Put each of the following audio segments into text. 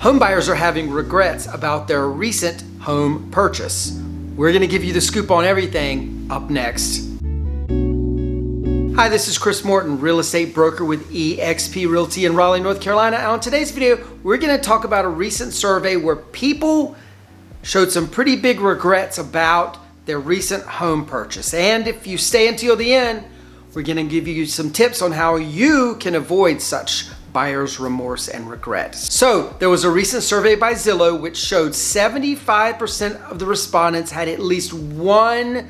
Home buyers are having regrets about their recent home purchase. We're going to give you the scoop on everything up next. Hi, this is Chris Morton, real estate broker with eXp Realty in Raleigh, North Carolina. And on today's video, we're going to talk about a recent survey where people showed some pretty big regrets about their recent home purchase. And if you stay until the end, we're going to give you some tips on how you can avoid such buyer's remorse and regret. So there was a recent survey by Zillow which showed 75% of the respondents had at least one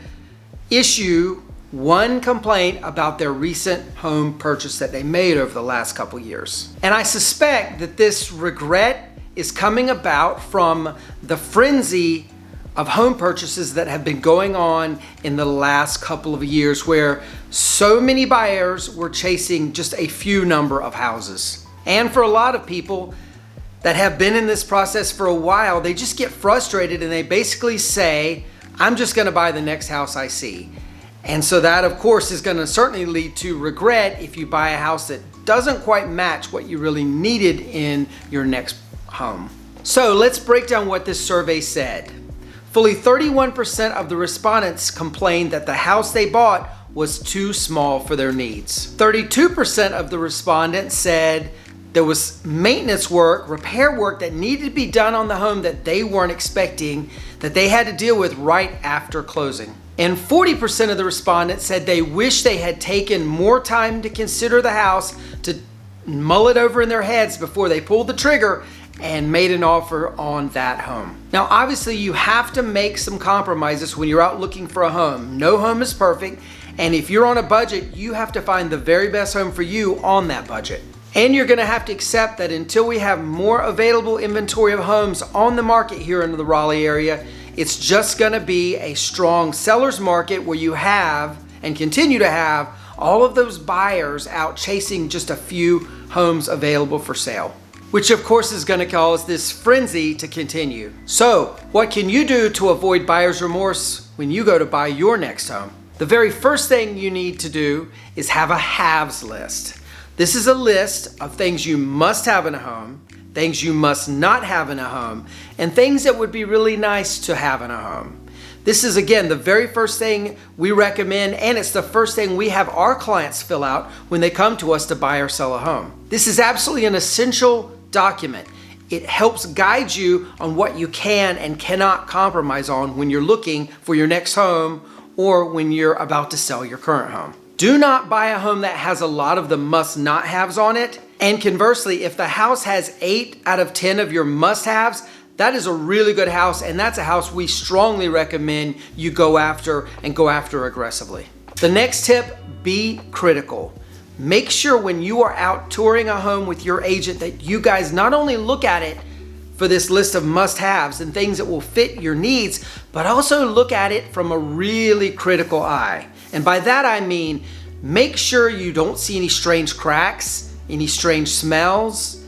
issue, one complaint about their recent home purchase that they made over the last couple years. And I suspect that this regret is coming about from the frenzy of home purchases that have been going on in the last couple of years, where so many buyers were chasing just a few number of houses. And for a lot of people that have been in this process for a while, they just get frustrated and they basically say, I'm just gonna buy the next house I see. And so that, of course, is gonna certainly lead to regret if you buy a house that doesn't quite match what you really needed in your next home. So let's break down what this survey said. Fully 31% of the respondents complained that the house they bought was too small for their needs. 32% of the respondents said there was maintenance work, repair work that needed to be done on the home that they weren't expecting, that they had to deal with right after closing. And 40% of the respondents said they wish they had taken more time to consider the house, to mull it over in their heads before they pulled the trigger and made an offer on that home. Now, obviously, you have to make some compromises when you're out looking for a home. No home is perfect, and if you're on a budget, you have to find the very best home for you on that budget. And you're gonna have to accept that until we have more available inventory of homes on the market here in the Raleigh area, it's just gonna be a strong seller's market where you have and continue to have all of those buyers out chasing just a few homes available for sale, which of course is going to cause this frenzy to continue. So what can you do to avoid buyer's remorse when you go to buy your next home? The very first thing you need to do is have a haves list. This is a list of things you must have in a home, things you must not have in a home, and things that would be really nice to have in a home. This is, again, the very first thing we recommend, and it's the first thing we have our clients fill out when they come to us to buy or sell a home. This is absolutely an essential document. It helps guide you on what you can and cannot compromise on when you're looking for your next home or when you're about to sell your current home. Do not buy a home that has a lot of the must-not-haves on it. And conversely, if the house has 8 out of 10 of your must-haves, that is a really good house, and that's a house we strongly recommend you go after and go after aggressively. The next tip, be critical. Make sure when you are out touring a home with your agent that you guys not only look at it for this list of must-haves and things that will fit your needs, but also look at it from a really critical eye. And by that I mean, make sure you don't see any strange cracks, any strange smells.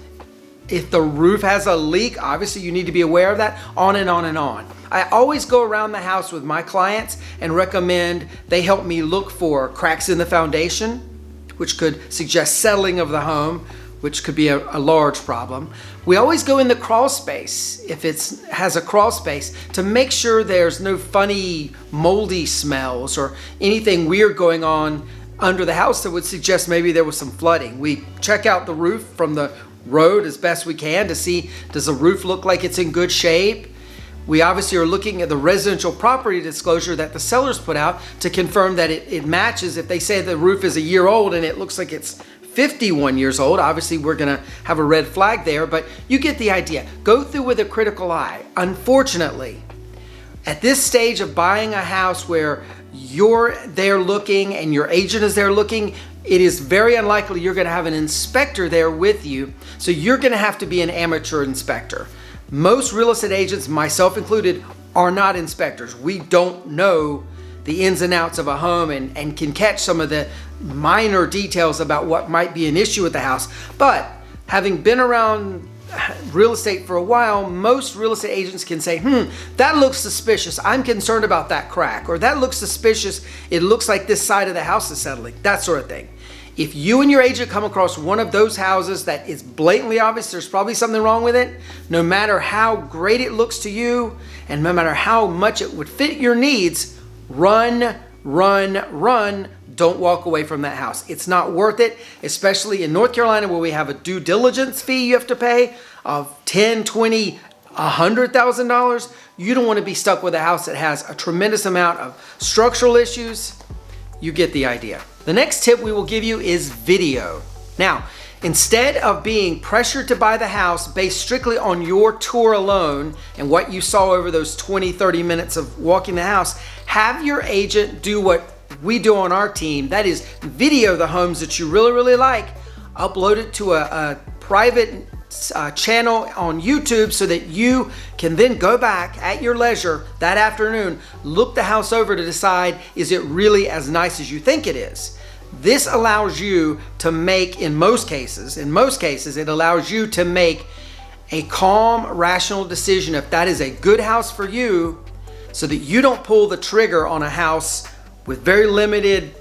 If the roof has a leak, obviously you need to be aware of that, on and on and on. I always go around the house with my clients and recommend they help me look for cracks in the foundation, which could suggest settling of the home, which could be a large problem. We always go in the crawl space, if it has a crawl space, to make sure there's no funny moldy smells or anything weird going on under the house that would suggest maybe there was some flooding. We check out the roof from the road as best we can to see, does the roof look like it's in good shape? We obviously are looking at the residential property disclosure that the sellers put out to confirm that it matches. If they say the roof is a year old and it looks like it's 51 years old, obviously we're gonna have a red flag there, but you get the idea. Go through with a critical eye. Unfortunately, at this stage of buying a house where you're there looking and your agent is there looking, it is very unlikely you're gonna have an inspector there with you, so you're gonna have to be an amateur inspector. Most real estate agents, myself included, are not inspectors. We don't know the ins and outs of a home and can catch some of the minor details about what might be an issue with the house. But having been around real estate for a while, most real estate agents can say, that looks suspicious. I'm concerned about that crack. Or that looks suspicious. It looks like this side of the house is settling. That sort of thing. If you and your agent come across one of those houses that is blatantly obvious, there's probably something wrong with it, no matter how great it looks to you and no matter how much it would fit your needs, run, run, run. Don't walk away from that house. It's not worth it, especially in North Carolina where we have a due diligence fee you have to pay of $10,000, $20,000, $100,000. You don't want to be stuck with a house that has a tremendous amount of structural issues. You get the idea. The next tip we will give you is video. Now, instead of being pressured to buy the house based strictly on your tour alone and what you saw over those 20, 30 minutes of walking the house, have your agent do what we do on our team. That is video the homes that you really, really like, upload it to a private channel on YouTube so that you can then go back at your leisure that afternoon, look the house over to decide, is it really as nice as you think it is? This allows you to make, in most cases, it allows you to make a calm, rational decision if that is a good house for you so that you don't pull the trigger on a house with very limited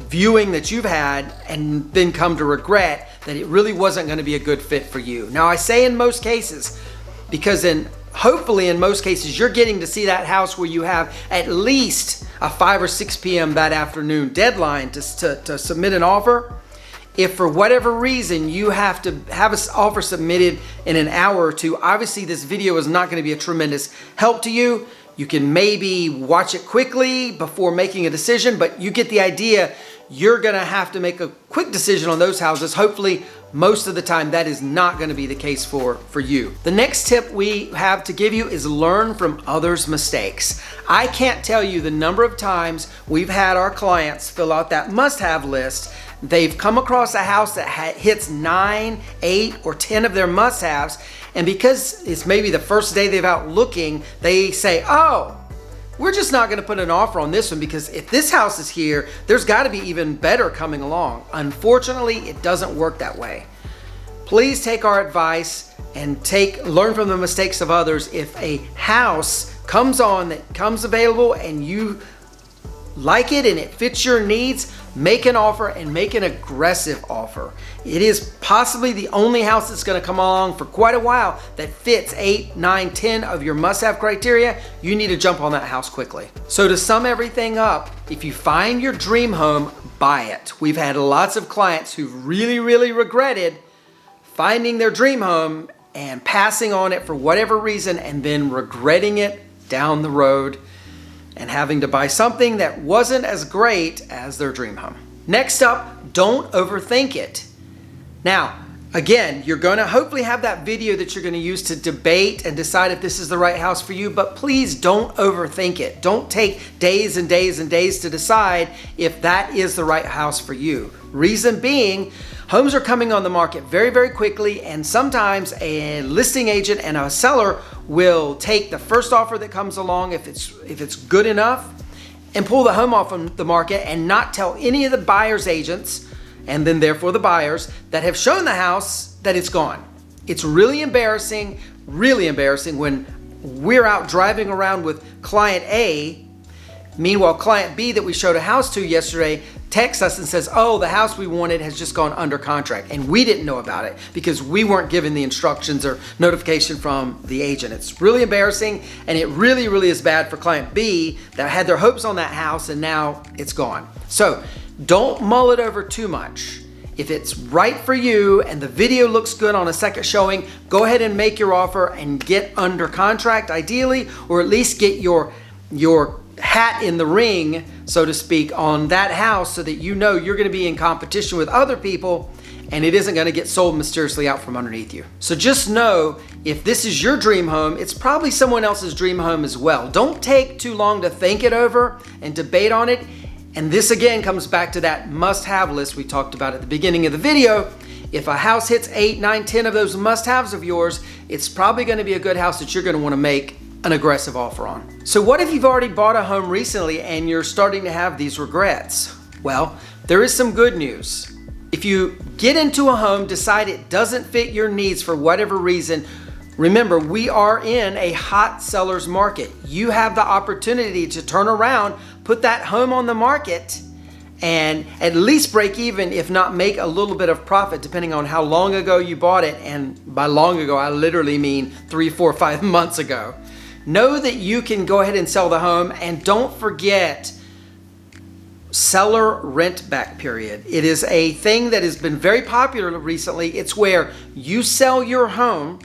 viewing that you've had and then come to regret that it really wasn't going to be a good fit for you. Now I say in most cases because hopefully in most cases you're getting to see that house where you have at least a 5 or 6 p.m. that afternoon deadline to submit an offer. If for whatever reason you have to have an offer submitted in an hour or two, obviously this video is not going to be a tremendous help to you. You can maybe watch it quickly before making a decision, but you get the idea. You're going to have to make a quick decision on those houses. Hopefully, most of the time, that is not going to be the case for you. The next tip we have to give you is learn from others' mistakes. I can't tell you the number of times we've had our clients fill out that must-have list. They've come across a house that hits 9, 8, or 10 of their must-haves, and because it's maybe the first day they've out looking, they say, oh, we're just not going to put an offer on this one because if this house is here, there's got to be even better coming along. Unfortunately, it doesn't work that way. Please take our advice and learn from the mistakes of others. If a house comes available and you like it and it fits your needs, make an offer and make an aggressive offer. It is possibly the only house that's going to come along for quite a while that fits 8, 9, 10 of your must-have criteria. You need to jump on that house quickly. So to sum everything up, if you find your dream home, buy it. We've had lots of clients who've really, really regretted finding their dream home and passing on it for whatever reason and then regretting it down the road and having to buy something that wasn't as great as their dream home. Next up, don't overthink it. Now, again, you're going to hopefully have that video that you're going to use to debate and decide if this is the right house for you, but please don't overthink it. Don't take days and days and days to decide if that is the right house for you. Reason being, homes are coming on the market very, very quickly, and sometimes a listing agent and a seller will take the first offer that comes along if it's good enough and pull the home off from the market and not tell any of the buyer's agents and then therefore the buyers that have shown the house that it's gone. It's really embarrassing when we're out driving around with client A. Meanwhile, client B that we showed a house to yesterday texts us and says, oh, the house we wanted has just gone under contract. And we didn't know about it because we weren't given the instructions or notification from the agent. It's really embarrassing, and it really, really is bad for client B that had their hopes on that house and now it's gone. So don't mull it over too much. If it's right for you and the video looks good on a second showing, go ahead and make your offer and get under contract ideally, or at least get your hat in the ring, so to speak, on that house so that you know you're going to be in competition with other people and it isn't going to get sold mysteriously out from underneath you. So just know if this is your dream home, it's probably someone else's dream home as well. Don't take too long to think it over and debate on it. And this again comes back to that must-have list we talked about at the beginning of the video. If a house hits 8, 9, 10 of those must-haves of yours, it's probably going to be a good house that you're going to want to make an aggressive offer on. So what if you've already bought a home recently and you're starting to have these regrets? Well, there is some good news. If you get into a home, decide it doesn't fit your needs for whatever reason, remember, we are in a hot seller's market. You have the opportunity to turn around, put that home on the market, and at least break even, if not make a little bit of profit, depending on how long ago you bought it. And by long ago, I literally mean 3, 4, 5 months ago. Know that you can go ahead and sell the home, and don't forget seller rent back period. It is a thing that has been very popular recently. It's where you sell your home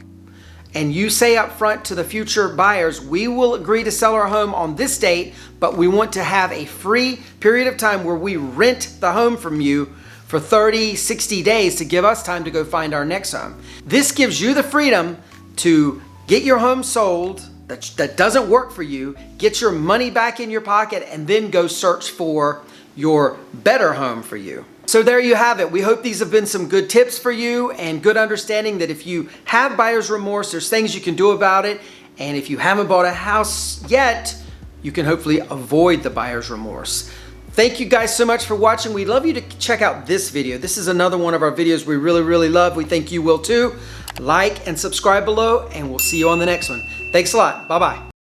and you say up front to the future buyers, we will agree to sell our home on this date, but we want to have a free period of time where we rent the home from you for 30, 60 days to give us time to go find our next home. This gives you the freedom to get your home sold that doesn't work for you, get your money back in your pocket, and then go search for your better home for you. So there you have it. We hope these have been some good tips for you and good understanding that if you have buyer's remorse, there's things you can do about it. And if you haven't bought a house yet, you can hopefully avoid the buyer's remorse. Thank you guys so much for watching. We'd love you to check out this video. This is another one of our videos we really, really love. We think you will too. Like and subscribe below, and we'll see you on the next one. Thanks a lot. Bye-bye.